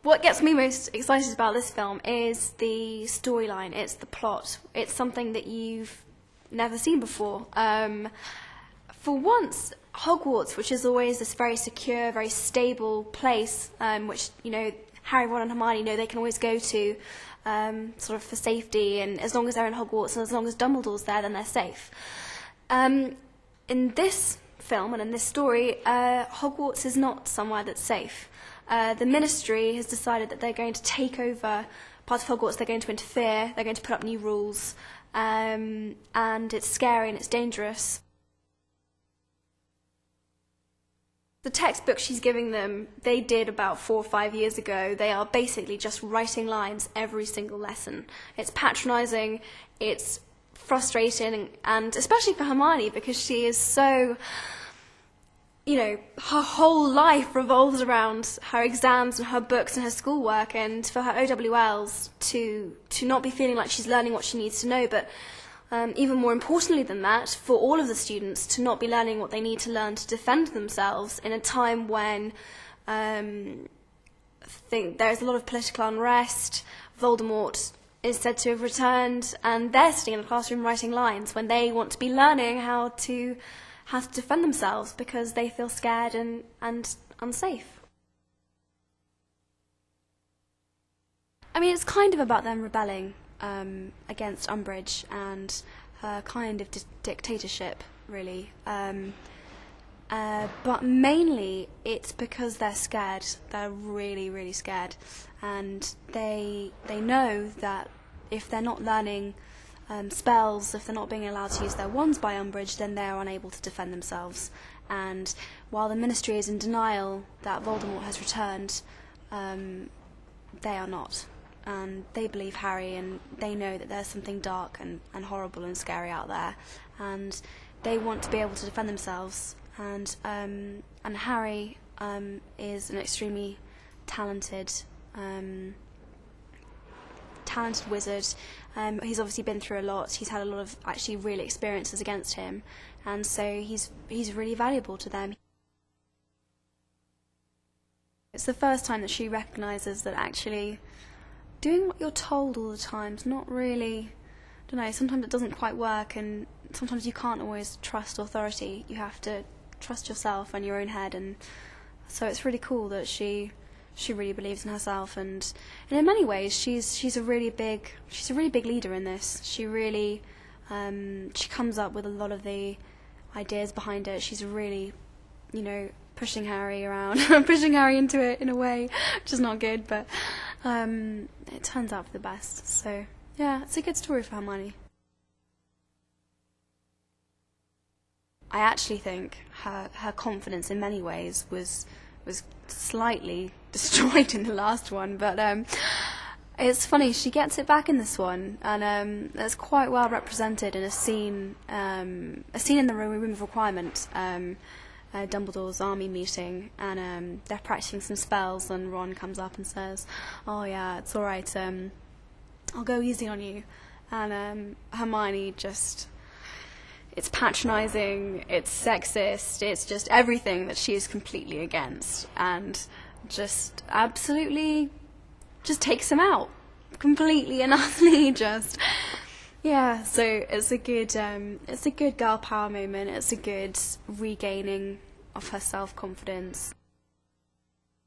What gets me most excited about this film is the storyline, it's the plot. It's something that you've never seen before. For once, Hogwarts, which is always this very secure, very stable place, which, Harry, Ron and Hermione know they can always go to sort of for safety, and as long as they're in Hogwarts and as long as Dumbledore's there, then they're safe. In this film and in this story, Hogwarts is not somewhere that's safe. The Ministry has decided that they're going to take over parts of Hogwarts, they're going to interfere, they're going to put up new rules, and it's scary and it's dangerous. The textbook she's giving them, they did about 4 or 5 years ago. They are basically just writing lines every single lesson. It's patronising, it's frustrating, and especially for Hermione, because she is so, her whole life revolves around her exams and her books and her schoolwork, and for her OWLs to not be feeling like she's learning what she needs to know, but even more importantly than that, for all of the students to not be learning what they need to learn to defend themselves in a time when I think there's a lot of political unrest. Voldemort is said to have returned, and they're sitting in a classroom writing lines when they want to be learning how to defend themselves because they feel scared and unsafe. I mean, it's kind of about them rebelling against Umbridge and her kind of dictatorship, really. But mainly it's because they're scared. They're really, really scared. And they know that if they're not learning spells, if they're not being allowed to use their wands by Umbridge, then they're unable to defend themselves. And while the Ministry is in denial that Voldemort has returned, they are not. And they believe Harry, and they know that there's something dark and horrible and scary out there, and they want to be able to defend themselves. And Harry is an extremely talented wizard. He's obviously been through a lot. He's had a lot of actually real experiences against him, and so he's really valuable to them. It's the first time that she recognises that actually doing what you're told all the time is not really, I don't know, sometimes it doesn't quite work, and sometimes you can't always trust authority. You have to trust yourself and your own head, and so it's really cool that she really believes in herself, and in many ways she's a really big leader in this. She really she comes up with a lot of the ideas behind it. She's really, pushing Harry around, pushing Harry into it in a way, which is not good, but it turns out for the best. So yeah, it's a good story for Hermione. I actually think her confidence in many ways was slightly destroyed in the last one, but it's funny, she gets it back in this one, and it's quite well represented in a scene in the Room of Requirement. Dumbledore's army meeting, and they're practicing some spells, and Ron comes up and says, "Oh yeah, it's all right. I'll go easy on you." And Hermione just, it's patronising, it's sexist, it's just everything that she is completely against, and just absolutely just takes him out completely and utterly. Just yeah, so it's a good girl power moment. It's a good regaining of her self-confidence.